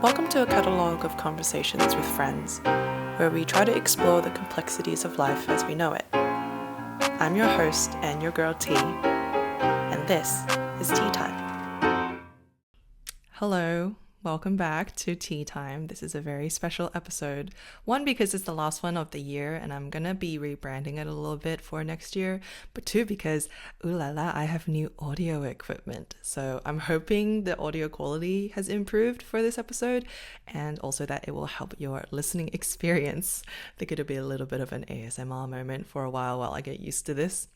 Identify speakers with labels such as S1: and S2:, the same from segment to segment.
S1: Welcome to a catalogue of conversations with friends, where we try to explore the complexities of life as we know it. I'm your host and your girl T, and this is Tea Time. Hello, welcome back to Tea Time. This is a very special episode. One, because it's the last one of the year and I'm gonna be rebranding it a little bit for next year. But two, because ooh la la, I have new audio equipment. So I'm hoping the audio quality has improved for this episode and also that it will help your listening experience. I think it'll be a little bit of an ASMR moment for a while I get used to this.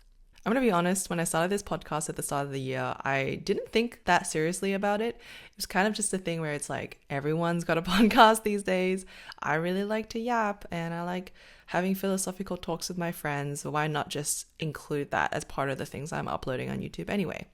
S1: I'm going to be honest, when I started this podcast at the start of the year, I didn't think that seriously about it. It was kind of just a thing where it's like, everyone's got a podcast these days. I really like to yap and I like having philosophical talks with my friends. Why not just include that as part of the things I'm uploading on YouTube anyway?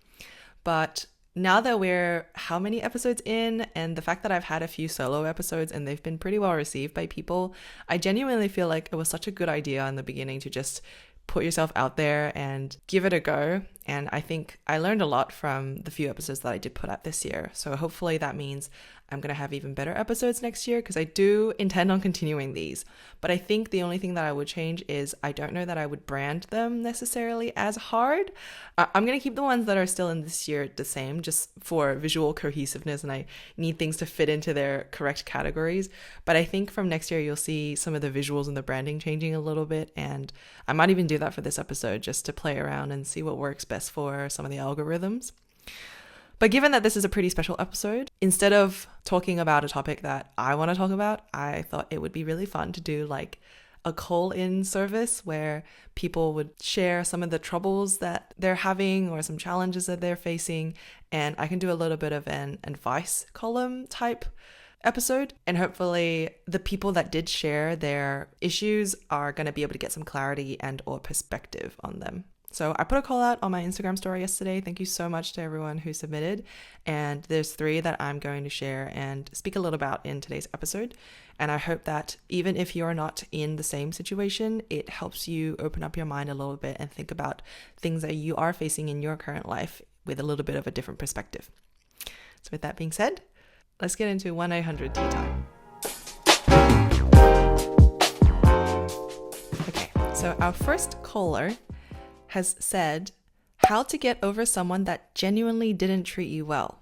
S1: But now that we're how many episodes in, and the fact that I've had a few solo episodes and they've been pretty well received by people, I genuinely feel like it was such a good idea in the beginning to just put yourself out there and give it a go. And I think I learned a lot from the few episodes that I did put out this year. So hopefully that means I'm going to have even better episodes next year, because I do intend on continuing these. But I think the only thing that I would change is I don't know that I would brand them necessarily as hard. I'm going to keep the ones that are still in this year the same, just for visual cohesiveness, and I need things to fit into their correct categories. But I think from next year you'll see some of the visuals and the branding changing a little bit, and I might even do that for this episode just to play around and see what works best for some of the algorithms. But given that this is a pretty special episode, instead of talking about a topic that I want to talk about, I thought it would be really fun to do like a call-in service where people would share some of the troubles that they're having or some challenges that they're facing. And I can do a little bit of an advice column type episode. And hopefully the people that did share their issues are going to be able to get some clarity and or perspective on them. So I put a call out on my Instagram story yesterday. Thank you so much to everyone who submitted. And there's 3 that I'm going to share and speak a little about in today's episode. And I hope that even if you're not in the same situation, it helps you open up your mind a little bit and think about things that you are facing in your current life with a little bit of a different perspective. So with that being said, let's get into 1-800 Tea Time. Okay, so our first caller has said, how to get over someone that genuinely didn't treat you well.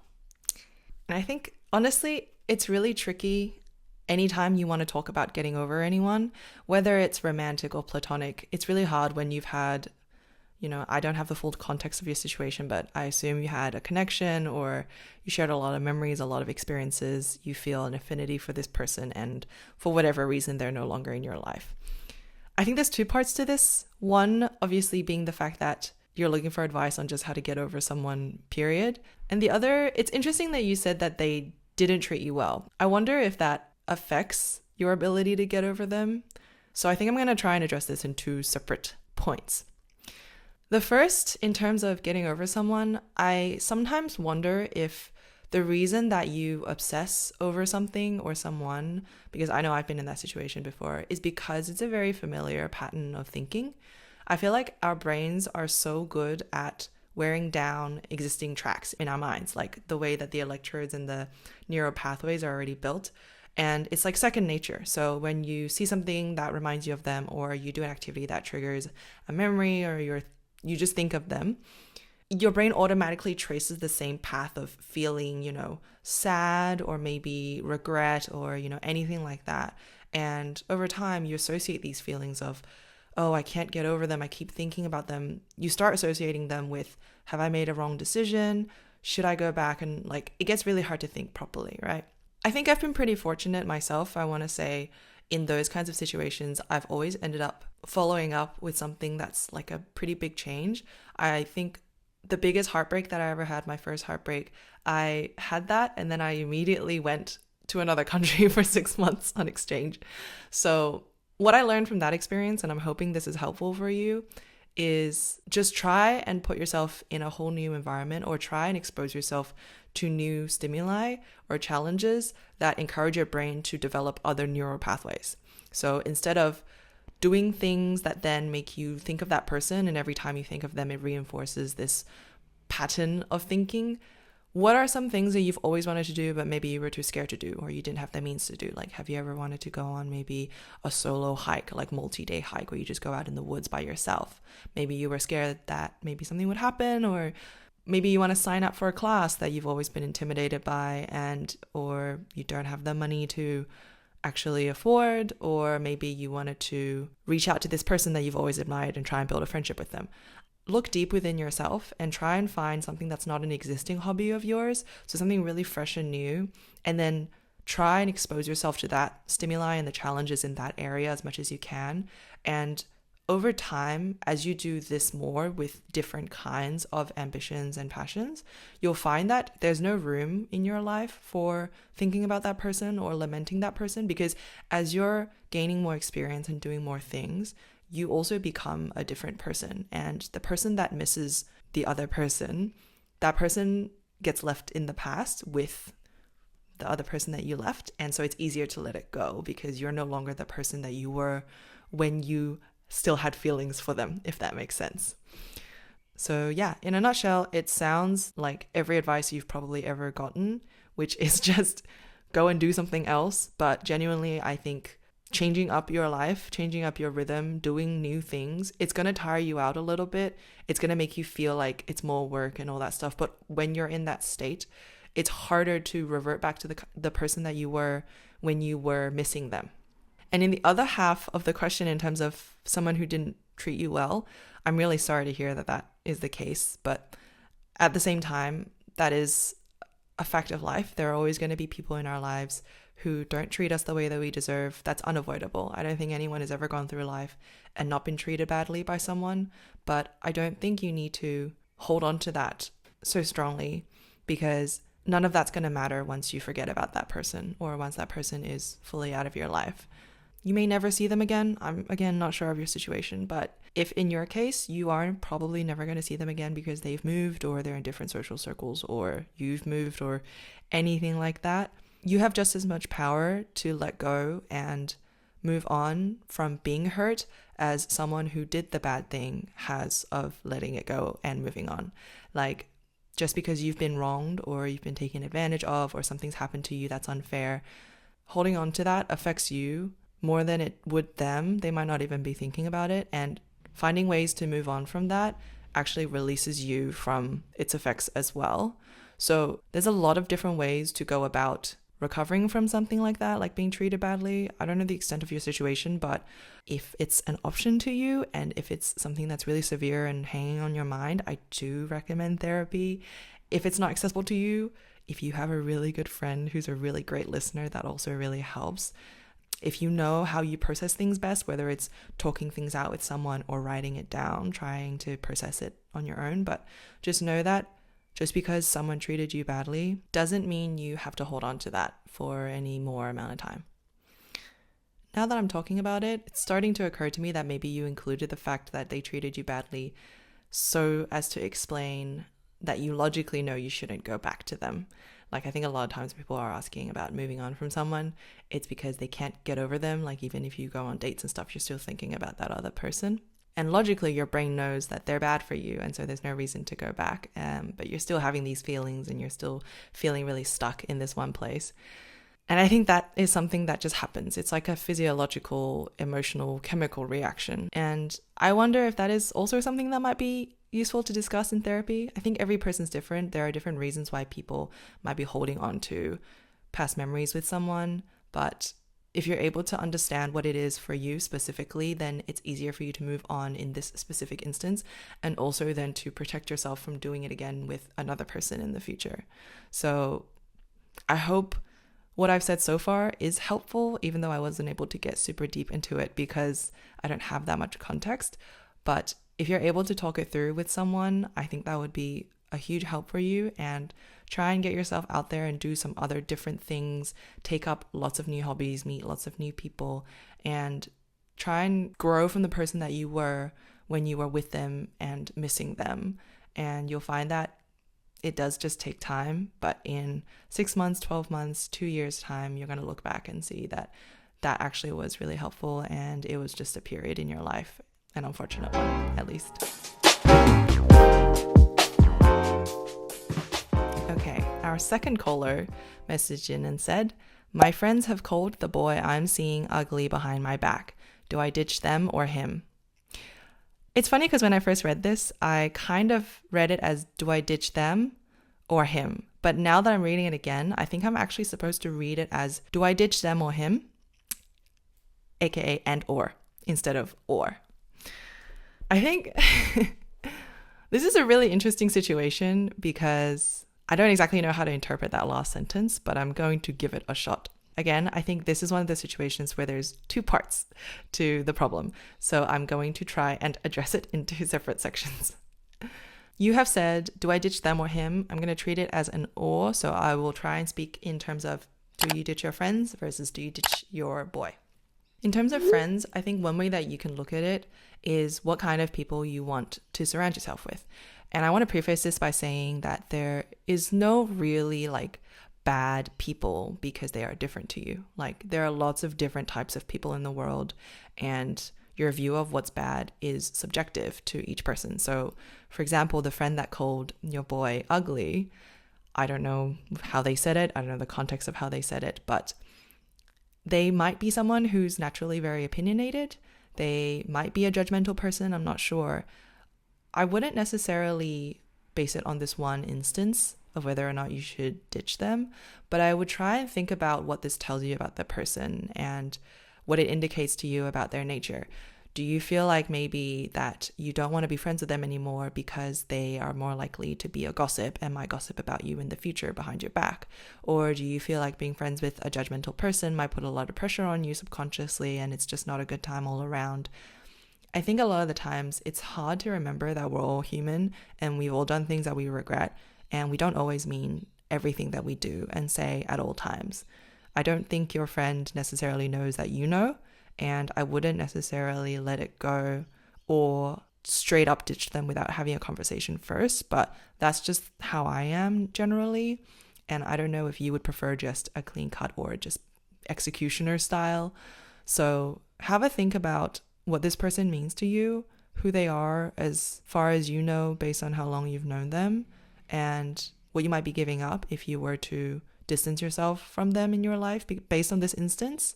S1: And I think, honestly, it's really tricky anytime you want to talk about getting over anyone, whether it's romantic or platonic. It's really hard when you've had, I don't have the full context of your situation, but I assume you had a connection or you shared a lot of memories, a lot of experiences, you feel an affinity for this person, and for whatever reason, they're no longer in your life. I think there's 2 parts to this. One, obviously, being the fact that you're looking for advice on just how to get over someone, period. And the other, it's interesting that you said that they didn't treat you well. I wonder if that affects your ability to get over them. So I think I'm going to try and address this in 2 separate points. The first, in terms of getting over someone, I sometimes wonder if the reason that you obsess over something or someone, because I know I've been in that situation before, is because it's a very familiar pattern of thinking. I feel like our brains are so good at wearing down existing tracks in our minds, like the way that the electrodes and the neural pathways are already built. And it's like second nature. So when you see something that reminds you of them, or you do an activity that triggers a memory, or you just think of them, your brain automatically traces the same path of feeling, sad or maybe regret or, anything like that. And over time, you associate these feelings of, oh, I can't get over them, I keep thinking about them. You start associating them with, have I made a wrong decision? Should I go back? And it gets really hard to think properly, right? I think I've been pretty fortunate myself, I want to say, in those kinds of situations. I've always ended up following up with something that's like a pretty big change. I think the biggest heartbreak that I ever had, my first heartbreak, I had that and then I immediately went to another country for 6 months on exchange. So what I learned from that experience, and I'm hoping this is helpful for you, is just try and put yourself in a whole new environment, or try and expose yourself to new stimuli or challenges that encourage your brain to develop other neural pathways. So instead of doing things that then make you think of that person, and every time you think of them, it reinforces this pattern of thinking, What are some things that you've always wanted to do, but maybe you were too scared to do, or you didn't have the means to do? Like, have you ever wanted to go on maybe a solo hike, like multi-day hike, where you just go out in the woods by yourself? Maybe you were scared that maybe something would happen, or maybe you want to sign up for a class that you've always been intimidated by, or you don't have the money to actually afford, or maybe you wanted to reach out to this person that you've always admired and try and build a friendship with them. Look deep within yourself and try and find something that's not an existing hobby of yours, so something really fresh and new, and then try and expose yourself to that stimuli and the challenges in that area as much as you can. And over time, as you do this more with different kinds of ambitions and passions, you'll find that there's no room in your life for thinking about that person or lamenting that person, because as you're gaining more experience and doing more things, you also become a different person. And the person that misses the other person, that person gets left in the past with the other person that you left. And so it's easier to let it go because you're no longer the person that you were when you still had feelings for them, if that makes sense. So yeah, in a nutshell, it sounds like every advice you've probably ever gotten, which is just go and do something else. But genuinely, I think changing up your life, changing up your rhythm, doing new things, it's going to tire you out a little bit. It's going to make you feel like it's more work and all that stuff. But when you're in that state, it's harder to revert back to the person that you were when you were missing them. And in the other half of the question, in terms of someone who didn't treat you well, I'm really sorry to hear that that is the case. But at the same time, that is a fact of life. There are always going to be people in our lives who don't treat us the way that we deserve. That's unavoidable. I don't think anyone has ever gone through life and not been treated badly by someone, but I don't think you need to hold on to that so strongly, because none of that's going to matter once you forget about that person or once that person is fully out of your life. You may never see them again. I'm, again, not sure of your situation, but if in your case, you are probably never going to see them again because they've moved or they're in different social circles or you've moved or anything like that, you have just as much power to let go and move on from being hurt as someone who did the bad thing has of letting it go and moving on. Like, just because you've been wronged or you've been taken advantage of or something's happened to you that's unfair, holding on to that affects you more than it would them. They might not even be thinking about it, and finding ways to move on from that actually releases you from its effects as well. So there's a lot of different ways to go about recovering from something like that, like being treated badly. I don't know the extent of your situation, but if it's an option to you and if it's something that's really severe and hanging on your mind, I do recommend therapy. If it's not accessible to you, if you have a really good friend who's a really great listener, that also really helps. If you know how you process things best, whether it's talking things out with someone or writing it down, trying to process it on your own, but just know that just because someone treated you badly doesn't mean you have to hold on to that for any more amount of time. Now that I'm talking about it, it's starting to occur to me that maybe you included the fact that they treated you badly so as to explain that you logically know you shouldn't go back to them. Like, I think a lot of times people are asking about moving on from someone, it's because they can't get over them. Like, even if you go on dates and stuff, you're still thinking about that other person. And logically, your brain knows that they're bad for you, and so there's no reason to go back. But you're still having these feelings, and you're still feeling really stuck in this one place. And I think that is something that just happens. It's like a physiological, emotional, chemical reaction. And I wonder if that is also something that might be useful to discuss in therapy. I think every person's different. There are different reasons why people might be holding on to past memories with someone, but if you're able to understand what it is for you specifically, then it's easier for you to move on in this specific instance, and also then to protect yourself from doing it again with another person in the future. So I hope what I've said so far is helpful, even though I wasn't able to get super deep into it because I don't have that much context. But if you're able to talk it through with someone, I think that would be a huge help for you, and try and get yourself out there and do some other different things, take up lots of new hobbies, meet lots of new people, and try and grow from the person that you were when you were with them and missing them. And you'll find that it does just take time, but in 6 months, 12 months, 2 years time, you're going to look back and see that that actually was really helpful, and it was just a period in your life, an unfortunate one at least. Okay, our second caller messaged in and said, "My friends have called the boy I'm seeing ugly behind my back. Do I ditch them or him?" It's funny because when I first read this, I kind of read it as, do I ditch them or him? But now that I'm reading it again, I think I'm actually supposed to read it as, do I ditch them or him? AKA and or instead of or. I think this is a really interesting situation because I don't exactly know how to interpret that last sentence, but I'm going to give it a shot. Again, I think this is one of the situations where there's two parts to the problem. So I'm going to try and address it in two separate sections. You have said, do I ditch them or him? I'm going to treat it as an or. So I will try and speak in terms of, do you ditch your friends versus do you ditch your boy? In terms of friends, I think one way that you can look at it is what kind of people you want to surround yourself with. And I want to preface this by saying that there is no really bad people because they are different to you. There are lots of different types of people in the world, and your view of what's bad is subjective to each person. So, for example, the friend that called your boy ugly, I don't know how they said it. I don't know the context of how they said it, but they might be someone who's naturally very opinionated. They might be a judgmental person. I'm not sure. I wouldn't necessarily base it on this one instance of whether or not you should ditch them, but I would try and think about what this tells you about the person and what it indicates to you about their nature. Do you feel like maybe that you don't want to be friends with them anymore because they are more likely to be a gossip and might gossip about you in the future behind your back? Or do you feel like being friends with a judgmental person might put a lot of pressure on you subconsciously and it's just not a good time all around? I think a lot of the times it's hard to remember that we're all human and we've all done things that we regret, and we don't always mean everything that we do and say at all times. I don't think your friend necessarily knows that you know, and I wouldn't necessarily let it go or straight up ditch them without having a conversation first, but that's just how I am generally. And I don't know if you would prefer just a clean cut or just executioner style. So have a think about what this person means to you, who they are as far as you know based on how long you've known them, and what you might be giving up if you were to distance yourself from them in your life based on this instance,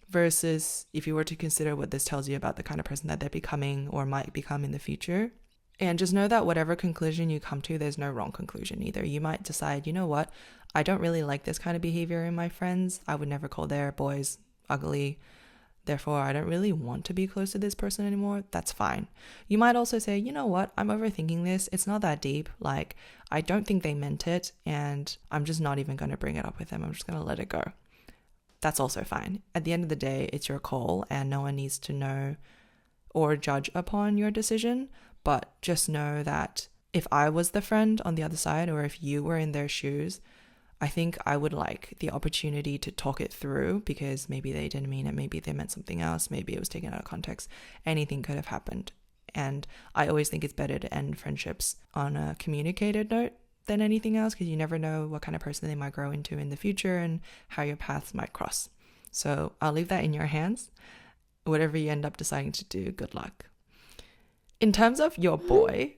S1: versus if you were to consider what this tells you about the kind of person that they're becoming or might become in the future. And just know that whatever conclusion you come to, there's no wrong conclusion either. You might decide, you know what, I don't really like this kind of behavior in my friends. I would never call their boys ugly. Therefore, I don't really want to be close to this person anymore. That's fine. You might also say, you know what, I'm overthinking this. It's not that deep. I don't think they meant it, and I'm just not even going to bring it up with them. I'm just going to let it go. That's also fine. At the end of the day, it's your call, and no one needs to know or judge upon your decision. But just know that if I was the friend on the other side, or if you were in their shoes, I think I would like the opportunity to talk it through, because maybe they didn't mean it. Maybe they meant something else. Maybe it was taken out of context. Anything could have happened. And I always think it's better to end friendships on a communicated note than anything else, because you never know what kind of person they might grow into in the future and how your paths might cross. So I'll leave that in your hands. Whatever you end up deciding to do, good luck. In terms of your boy,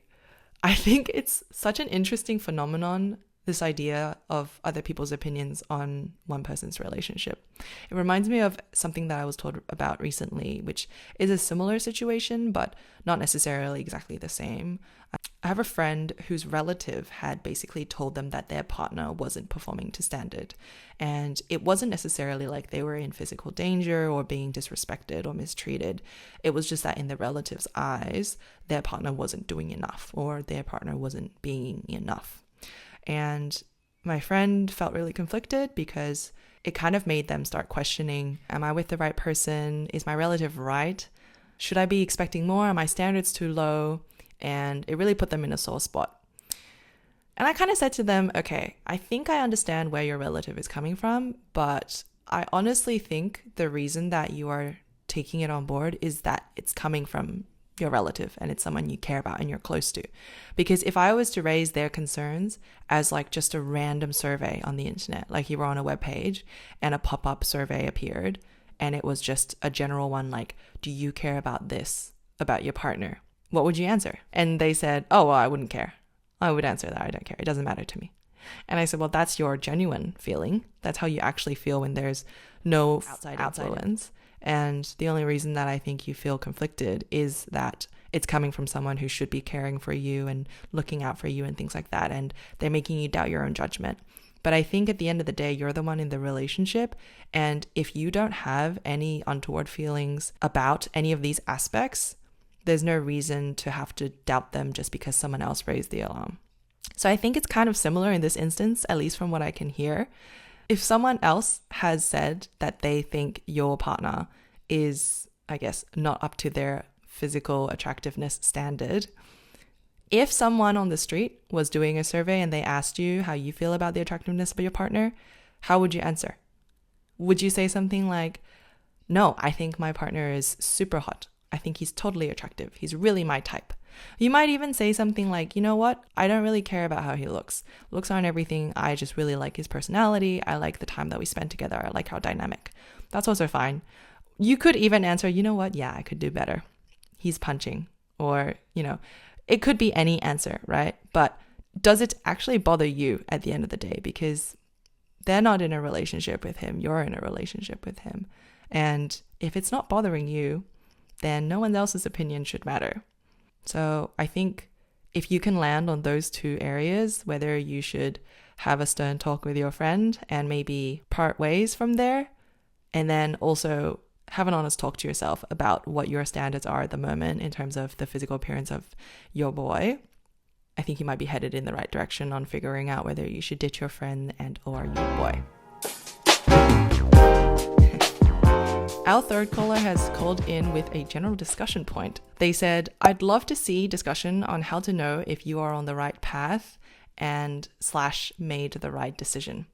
S1: I think it's such an interesting phenomenon, this idea of other people's opinions on one person's relationship. It reminds me of something that I was told about recently, which is a similar situation, but not necessarily exactly the same. I have a friend whose relative had basically told them that their partner wasn't performing to standard. And it wasn't necessarily like they were in physical danger or being disrespected or mistreated. It was just that in the relative's eyes, their partner wasn't doing enough, or their partner wasn't being enough. And my friend felt really conflicted because it kind of made them start questioning, am I with the right person? Is my relative right? Should I be expecting more? Are my standards too low? And it really put them in a sore spot. And I kind of said to them, okay, I think I understand where your relative is coming from, but I honestly think the reason that you are taking it on board is that it's coming from your relative and it's someone you care about and you're close to. Because if I was to raise their concerns as just a random survey on the internet, like you were on a web page and a pop-up survey appeared and it was just a general one do you care about this about your partner? What would you answer? And they said, oh, well, I wouldn't care. I would answer that I don't care. It doesn't matter to me. And I said, well, that's your genuine feeling. That's how you actually feel when there's no outside influence. And the only reason that I think you feel conflicted is that it's coming from someone who should be caring for you and looking out for you and things like that. And they're making you doubt your own judgment. But I think at the end of the day, you're the one in the relationship. And if you don't have any untoward feelings about any of these aspects, there's no reason to have to doubt them just because someone else raised the alarm. So I think it's kind of similar in this instance, at least from what I can hear. If someone else has said that they think your partner is, I guess, not up to their physical attractiveness standard, if someone on the street was doing a survey and they asked you how you feel about the attractiveness of your partner, how would you answer? Would you say something like, no, I think my partner is super hot. I think he's totally attractive. He's really my type. You might even say something like, you know what? I don't really care about how he looks. Looks aren't everything. I just really like his personality. I like the time that we spend together. I like how dynamic. That's also fine. You could even answer, you know what? Yeah, I could do better. He's punching. Or, it could be any answer, right? But does it actually bother you at the end of the day? Because they're not in a relationship with him. You're in a relationship with him. And if it's not bothering you, then no one else's opinion should matter. So I think if you can land on those two areas, whether you should have a stern talk with your friend and maybe part ways from there, and then also have an honest talk to yourself about what your standards are at the moment in terms of the physical appearance of your boy, I think you might be headed in the right direction on figuring out whether you should ditch your friend and or your boy. Our third caller has called in with a general discussion point. They said, I'd love to see discussion on how to know if you are on the right path and / made the right decision.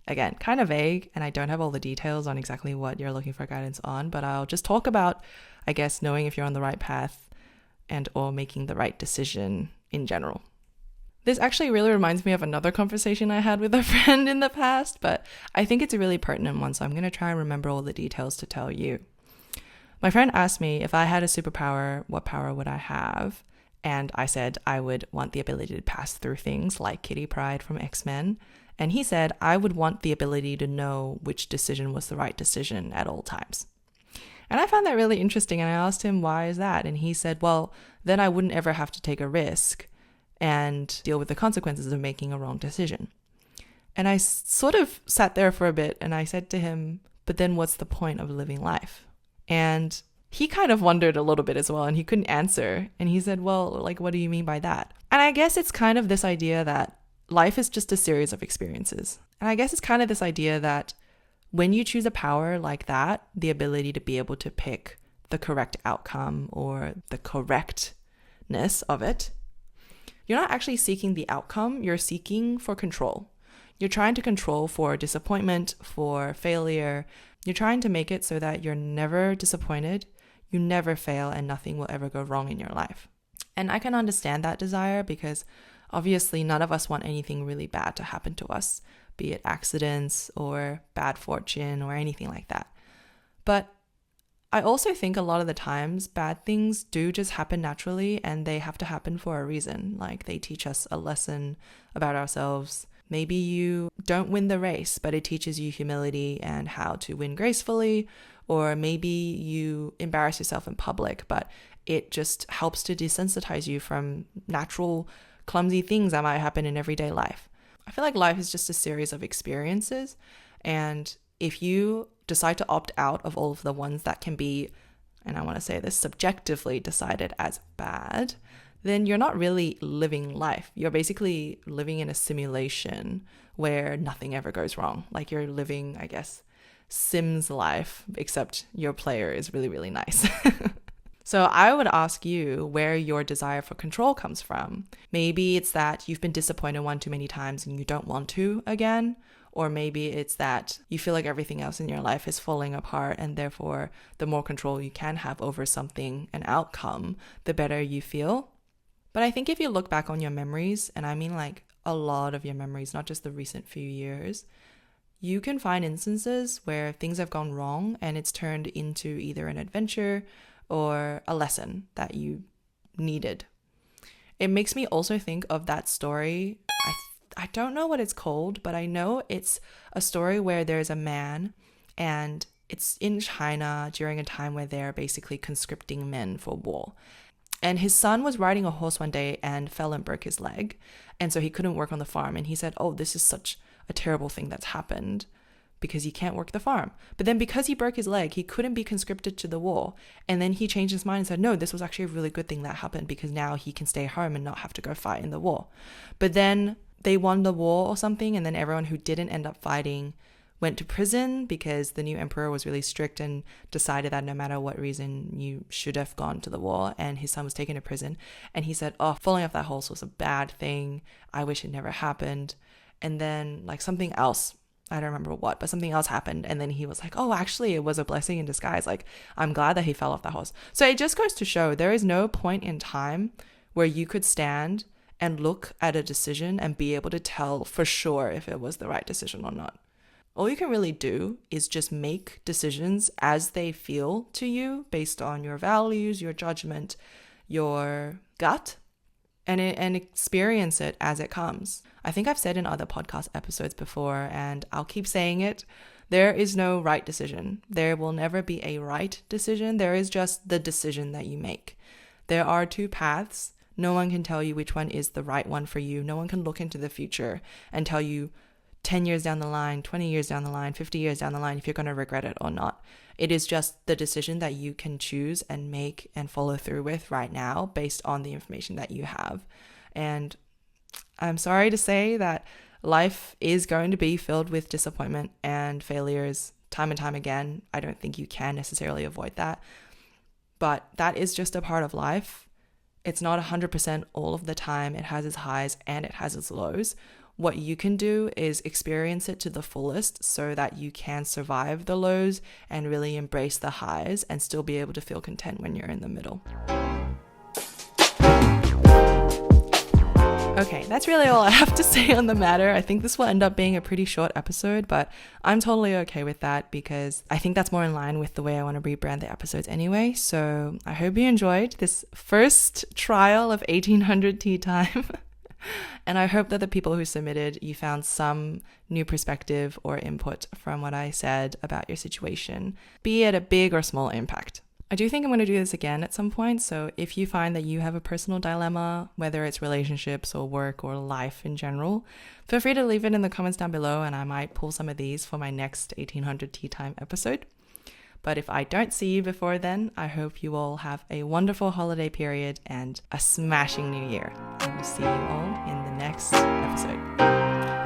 S1: Again, kind of vague, and I don't have all the details on exactly what you're looking for guidance on, but I'll just talk about, I guess, knowing if you're on the right path and or making the right decision in general. This actually really reminds me of another conversation I had with a friend in the past, but I think it's a really pertinent one, so I'm going to try and remember all the details to tell you. My friend asked me if I had a superpower, what power would I have? And I said I would want the ability to pass through things like Kitty Pryde from X-Men. And he said I would want the ability to know which decision was the right decision at all times. And I found that really interesting, and I asked him, why is that? And he said, well, then I wouldn't ever have to take a risk and deal with the consequences of making a wrong decision. And I sort of sat there for a bit and I said to him, but then what's the point of living life? And he kind of wondered a little bit as well, and he couldn't answer. And he said, well, like, what do you mean by that? And I guess it's kind of this idea that life is just a series of experiences. And I guess it's kind of this idea that when you choose a power like that, the ability to be able to pick the correct outcome or the correctness of it, you're not actually seeking the outcome, you're seeking for control. You're trying to control for disappointment, for failure. You're trying to make it so that you're never disappointed, you never fail, and nothing will ever go wrong in your life. And I can understand that desire because obviously none of us want anything really bad to happen to us, be it accidents or bad fortune or anything like that. But I also think a lot of the times bad things do just happen naturally, and they have to happen for a reason. Like they teach us a lesson about ourselves. Maybe you don't win the race, but it teaches you humility and how to win gracefully. Or maybe you embarrass yourself in public, but it just helps to desensitize you from natural clumsy things that might happen in everyday life. I feel like life is just a series of experiences, and if you decide to opt out of all of the ones that can be, and I want to say this, subjectively decided as bad, then you're not really living life. You're basically living in a simulation where nothing ever goes wrong. Like you're living, I guess, Sims life, except your player is really, really nice. So I would ask you where your desire for control comes from. Maybe it's that you've been disappointed one too many times and you don't want to again. Or maybe it's that you feel like everything else in your life is falling apart, and therefore the more control you can have over something, an outcome, the better you feel. But I think if you look back on your memories, and I mean like a lot of your memories, not just the recent few years, you can find instances where things have gone wrong and it's turned into either an adventure or a lesson that you needed. It makes me also think of that story. I don't know what it's called, but I know it's a story where there's a man and it's in China during a time where they're basically conscripting men for war. And his son was riding a horse one day and fell and broke his leg. And so he couldn't work on the farm. And he said, oh, this is such a terrible thing that's happened because he can't work the farm. But then because he broke his leg, he couldn't be conscripted to the war. And then he changed his mind and said, no, this was actually a really good thing that happened because now he can stay home and not have to go fight in the war. But then they won the war or something. And then everyone who didn't end up fighting went to prison because the new emperor was really strict and decided that no matter what reason you should have gone to the war, and his son was taken to prison. And he said, oh, falling off that horse was a bad thing. I wish it never happened. And then like something else, I don't remember what, but something else happened. And then he was like, oh, actually it was a blessing in disguise. Like, I'm glad that he fell off that horse. So it just goes to show there is no point in time where you could stand and look at a decision and be able to tell for sure if it was the right decision or not. All you can really do is just make decisions as they feel to you based on your values, your judgment, your gut, and experience it as it comes. I think I've said in other podcast episodes before, and I'll keep saying it, there is no right decision. There will never be a right decision. There is just the decision that you make. There are two paths. No one can tell you which one is the right one for you. No one can look into the future and tell you 10 years down the line, 20 years down the line, 50 years down the line, if you're going to regret it or not. It is just the decision that you can choose and make and follow through with right now based on the information that you have. And I'm sorry to say that life is going to be filled with disappointment and failures time and time again. I don't think you can necessarily avoid that. But that is just a part of life. It's not 100% all of the time. It has its highs and it has its lows. What you can do is experience it to the fullest so that you can survive the lows and really embrace the highs and still be able to feel content when you're in the middle. Okay, that's really all I have to say on the matter. I think this will end up being a pretty short episode, but I'm totally okay with that because I think that's more in line with the way I want to rebrand the episodes anyway. So I hope you enjoyed this first trial of 1800 tea time. And I hope that the people who submitted, you found some new perspective or input from what I said about your situation, be it a big or small impact. I do think I'm going to do this again at some point. So if you find that you have a personal dilemma, whether it's relationships or work or life in general, feel free to leave it in the comments down below and I might pull some of these for my next 1800 tea time episode. But if I don't see you before then, I hope you all have a wonderful holiday period and a smashing new year. I will see you all in the next episode.